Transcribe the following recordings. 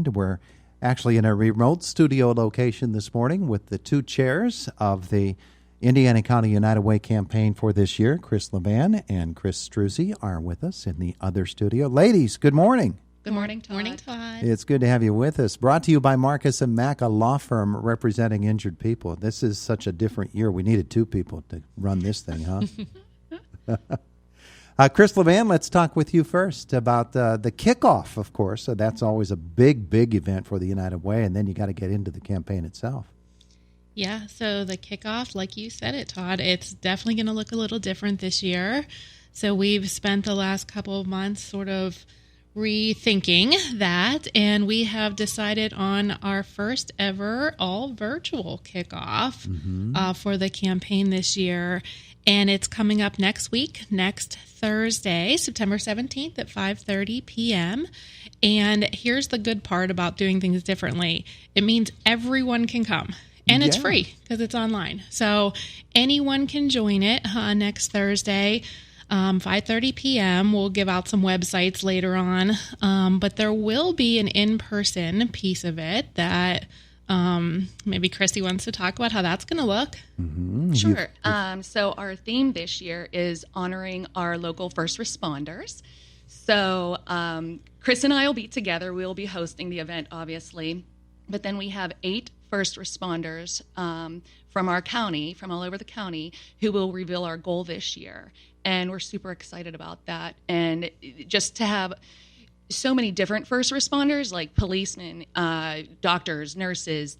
Levan. We're actually in a remote studio location this morning with the two chairs of the Indiana County United Way campaign for this year. Kris Levan and Chrissy Struzzi are with us in the other studio. Ladies, good morning. Good morning, Todd. Morning, Todd. It's good to have you with us. Brought to you by Marcus & Mack, a law firm representing injured people. This is such a different year. We needed two people to run this thing, huh? Kris Levan, let's talk with you first about the kickoff, of course. So that's always a big, big event for the United Way, and then you got to get into the campaign itself. Yeah, so the kickoff, like you said it, Todd, it's definitely going to look a little different this year. So we've spent the last couple of months sort of rethinking that, and we have decided on our first ever all virtual kickoff for the campaign this year. And it's coming up next week, next Thursday, September 17th at 5:30 p.m. And here's the good part about doing things differently. It means everyone can come. And it's free because it's online. So anyone can join it next Thursday, 5:30 p.m. We'll give out some websites later on. But there will be an in-person piece of it that maybe Chrissy wants to talk about how that's going to look. Mm-hmm. Sure. So our theme this year is honoring our local first responders. So Chris and I will be together. We'll be hosting the event, obviously. But then we have 8 first responders from our county, from all over the county, who will reveal our goal this year. And we're super excited about that. And just to have so many different first responders, like policemen, doctors, nurses,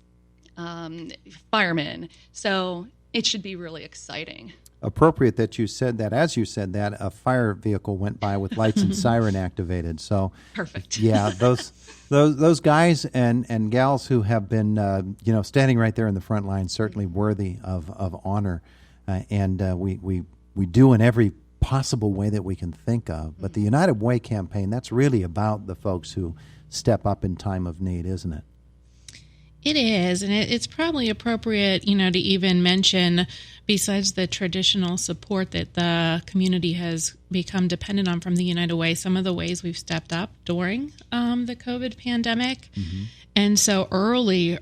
firemen. So it should be really exciting. Appropriate that you said that. As you said that, a fire vehicle went by with lights and siren activated. So perfect. Yeah, those guys and gals who have been standing right there in the front line, certainly worthy of honor, and we do in every possible way that we can think of. But the United Way campaign, that's really about the folks who step up in time of need, isn't it? It is, and it's probably appropriate, to even mention, besides the traditional support that the community has become dependent on from the United Way, some of the ways we've stepped up during the COVID pandemic. Mm-hmm. And so early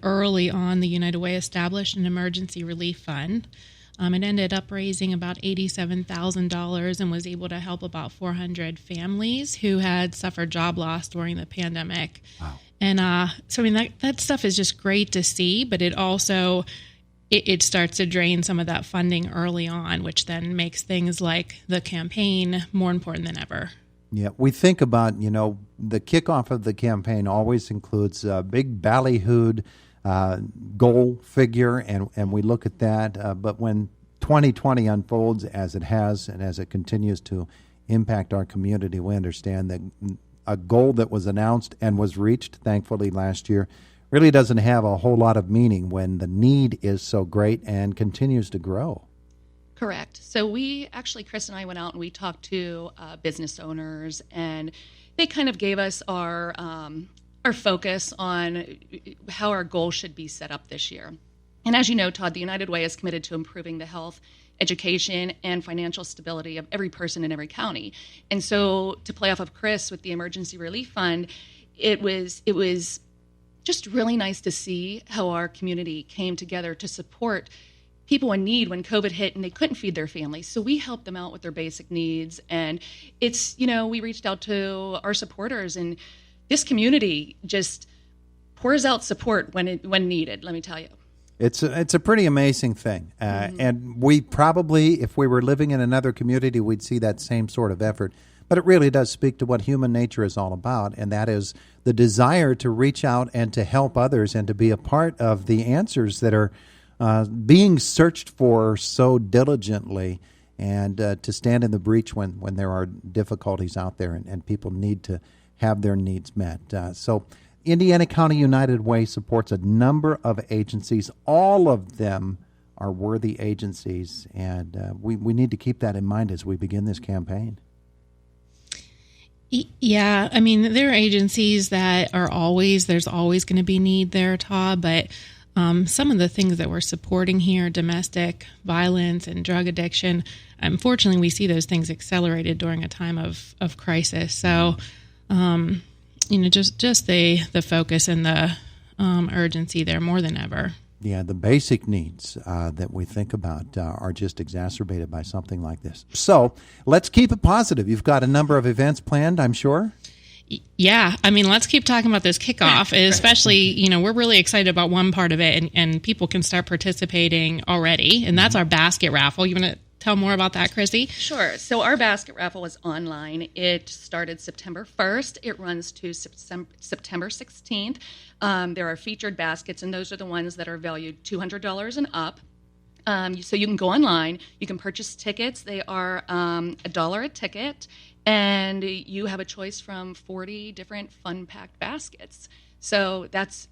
on, the United Way established an emergency relief fund. It ended up raising about $87,000 and was able to help about 400 families who had suffered job loss during the pandemic. Wow. And so, that stuff is just great to see, but it also, it starts to drain some of that funding early on, which then makes things like the campaign more important than ever. Yeah, we think about, the kickoff of the campaign always includes a big ballyhooed goal figure, and we look at that. But when 2020 unfolds as it has and as it continues to impact our community, we understand that a goal that was announced and was reached, thankfully, last year really doesn't have a whole lot of meaning when the need is so great and continues to grow. Correct. So Chris and I went out and we talked to business owners, and they kind of gave us our focus on how our goal should be set up this year. And as you know, Todd, the United Way is committed to improving the health, education, and financial stability of every person in every county. And so to play off of Chris with the Emergency Relief Fund, it was just really nice to see how our community came together to support people in need when COVID hit and they couldn't feed their families. So we helped them out with their basic needs. And it's, we reached out to our supporters, and this community just pours out support when needed, let me tell you. It's a pretty amazing thing. And we probably, if we were living in another community, we'd see that same sort of effort. But it really does speak to what human nature is all about, and that is the desire to reach out and to help others and to be a part of the answers that are being searched for so diligently, and to stand in the breach when there are difficulties out there and people need to have their needs met. So Indiana County United Way supports a number of agencies. All of them are worthy agencies, and we need to keep that in mind as we begin this campaign. Yeah, there are agencies that there's always going to be need there, Todd, but some of the things that we're supporting here, domestic violence and drug addiction, unfortunately, we see those things accelerated during a time of crisis. So just the focus and the urgency there more than ever. Yeah, the basic needs that we think about are just exacerbated by something like this. So let's keep it positive. You've got a number of events planned, I'm sure. Yeah, let's keep talking about this kickoff, especially, we're really excited about one part of it, and people can start participating already, and that's our basket raffle. You want to tell more about that, Chrissy? Sure. So our basket raffle is online. It started September 1st. It runs to September 16th. There are featured baskets, and those are the ones that are valued $200 and up. So you can go online. You can purchase tickets. They are $1 a ticket, and you have a choice from 40 different fun-packed baskets. So that's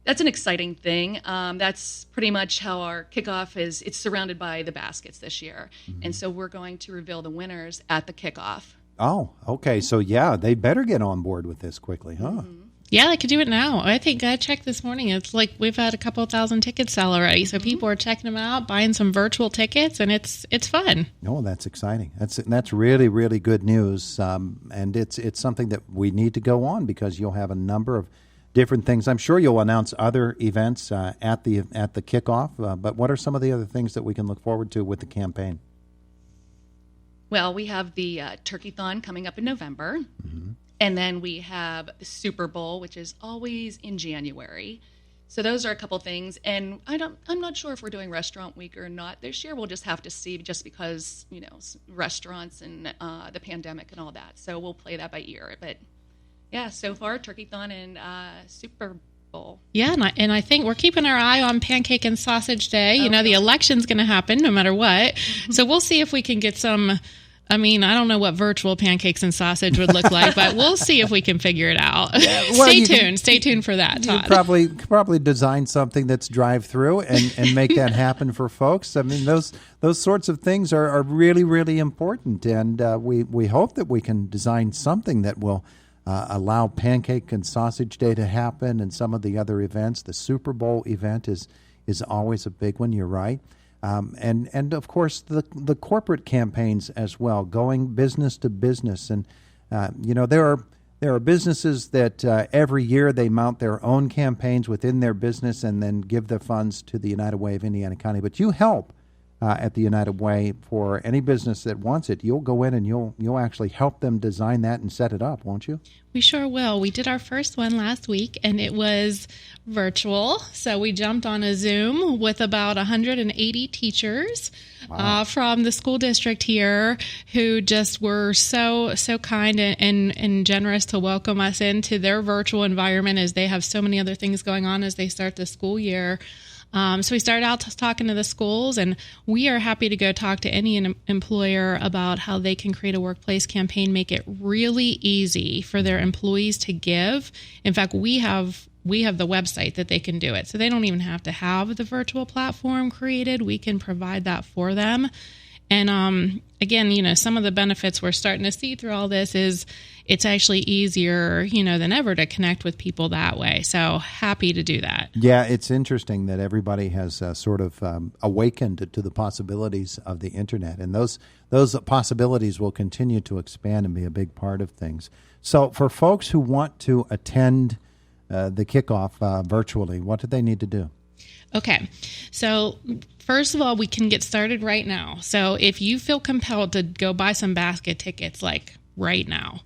an exciting thing. That's pretty much how our kickoff is. It's surrounded by the baskets this year. Mm-hmm. And so we're going to reveal the winners at the kickoff. Oh, okay. So, yeah, they better get on board with this quickly, huh? Mm-hmm. Yeah, they could do it now. I think I checked this morning. It's like we've had a couple thousand tickets sell already. So people are checking them out, buying some virtual tickets, and it's fun. Oh, that's exciting. That's really, really good news. And it's something that we need to go on because you'll have a number of different things. I'm sure you'll announce other events at the kickoff. But what are some of the other things that we can look forward to with the campaign? Well, we have the Turkey-thon coming up in November. Mm-hmm. And then we have the Super Bowl, which is always in January. So those are a couple things. And I'm not sure if we're doing Restaurant Week or not this year. We'll just have to see, just because, restaurants and the pandemic and all that. So we'll play that by ear. But yeah, so far, Turkey-thon and Super Bowl. Yeah, and I think we're keeping our eye on Pancake and Sausage Day. The election's going to happen no matter what. So we'll see if we can get some. I don't know what virtual pancakes and sausage would look like, but we'll see if we can figure it out. Yeah, well, Stay tuned for that, Todd. You probably design something that's drive-through and make that happen for folks. Those sorts of things are really, really important, and we hope that we can design something that will allow Pancake and Sausage Day to happen, and some of the other events. The Super Bowl event is always a big one. You're right. And of course the corporate campaigns as well, going business to business, and there are businesses that every year they mount their own campaigns within their business and then give the funds to the United Way of Indiana County. But you help at the United Way for any business that wants it. You'll go in and you'll actually help them design that and set it up, won't you? We sure will. We did our first one last week, and it was virtual. So we jumped on a Zoom with about 180 teachers from the school district here who just were so kind and generous to welcome us into their virtual environment, as they have so many other things going on as they start the school year. So we started out talking to the schools, and we are happy to go talk to any employer about how they can create a workplace campaign, make it really easy for their employees to give. In fact, we have the website that they can do it. So they don't even have to have the virtual platform created. We can provide that for them. And again, some of the benefits we're starting to see through all this is it's actually easier, than ever to connect with people that way. So happy to do that. Yeah, it's interesting that everybody has sort of awakened to the possibilities of the internet, and those possibilities will continue to expand and be a big part of things. So for folks who want to attend the kickoff virtually, what do they need to do? Okay, so first of all, we can get started right now. So if you feel compelled to go buy some basket tickets, like right now,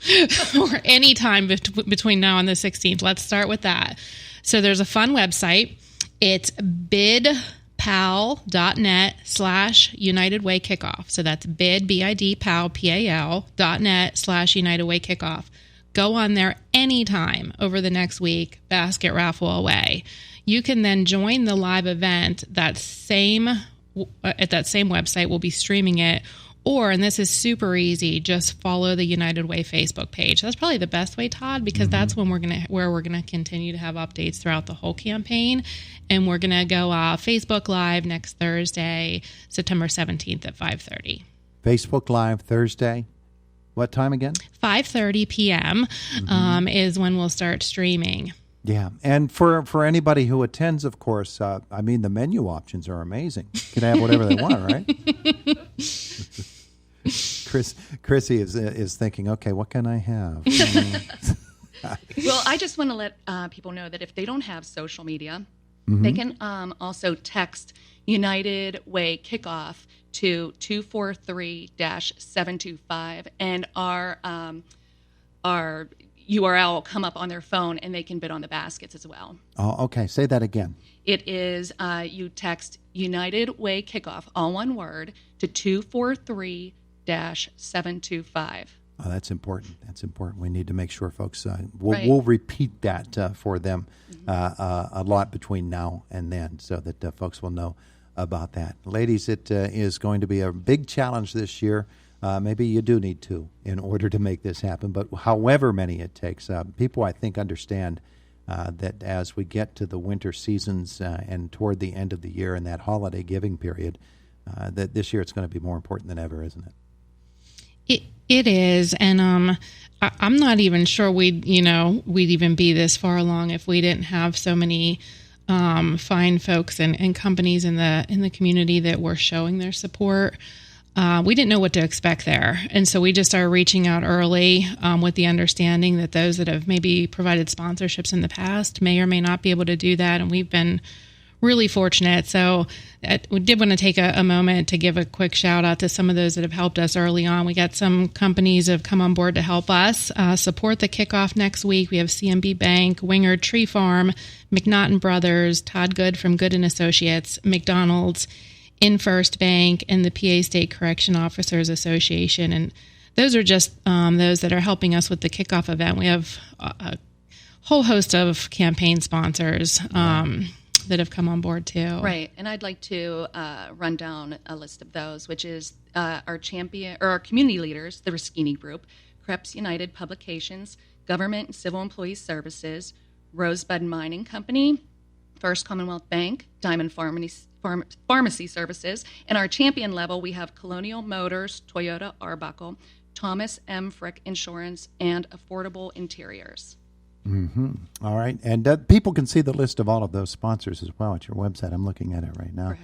or any time between now and the 16th, let's start with that. So there's a fun website. It's bidpal.net/United Way Kickoff. So that's bidpal.net/United Way Kickoff. Go on there anytime over the next week, basket raffle away. You can then join the live event at that same website. We'll be streaming it. Or, and this is super easy, just follow the United Way Facebook page. That's probably the best way, Todd, because that's when we're gonna continue to have updates throughout the whole campaign. And we're gonna go Facebook Live next Thursday, September 17th at 5:30. Facebook Live Thursday. What time again? 5:30 p.m. Is when we'll start streaming. Yeah, and for anybody who attends, of course, the menu options are amazing. You can have whatever they want, right? Chrissy is thinking, okay, what can I have? Well, I just want to let people know that if they don't have social media, they can also text United Way Kickoff to 243-725, and our URL will come up on their phone, and they can bid on the baskets as well. Oh, okay. Say that again. It is, you text United Way Kickoff, all one word, to 243-725. Oh, that's important. That's important. We need to make sure folks, we'll repeat that for them a lot between now and then so that folks will know about that. Ladies, it is going to be a big challenge this year. Maybe you do need two in order to make this happen, but however many it takes, people I think understand that as we get to the winter seasons and toward the end of the year and that holiday giving period, that this year it's going to be more important than ever, isn't it? It is, and I'm not even sure we'd even be this far along if we didn't have so many fine folks and companies in the community that were showing their support. We didn't know what to expect there, and so we just started reaching out early with the understanding that those that have maybe provided sponsorships in the past may or may not be able to do that, and we've been really fortunate. So we did want to take a moment to give a quick shout out to some of those that have helped us early on. We got some companies that have come on board to help us support the kickoff next week. We have CMB Bank, Wingard Tree Farm, McNaughton Brothers, Todd Good from Good and Associates, McDonald's, InFirst Bank, and the PA State Correction Officers Association. And those are just those that are helping us with the kickoff event. We have a whole host of campaign sponsors that have come on board too. Right, and I'd like to run down a list of those, which is our community leaders, the Rischini Group, Krebs United Publications, Government and Civil Employees Services, Rosebud Mining Company, First Commonwealth Bank, Diamond Pharmacy Services, and our champion level we have Colonial Motors, Toyota Arbuckle, Thomas M. Frick Insurance, and Affordable Interiors. Mm-hmm. All right. And people can see the list of all of those sponsors as well at your website. I'm looking at it right now.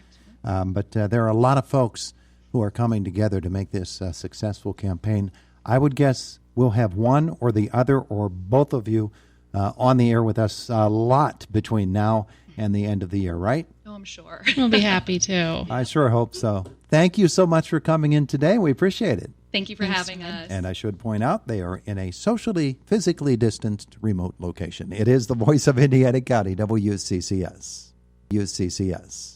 Correct. But there are a lot of folks who are coming together to make this a successful campaign. I would guess we'll have one or the other or both of you on the air with us a lot between now and the end of the year, right? Oh, I'm sure. We'll be happy to. I sure hope so. Thank you so much for coming in today. We appreciate it. Thank you for having us. And I should point out they are in a socially, physically distanced remote location. It is the voice of Indiana County, WCCS. UCCS.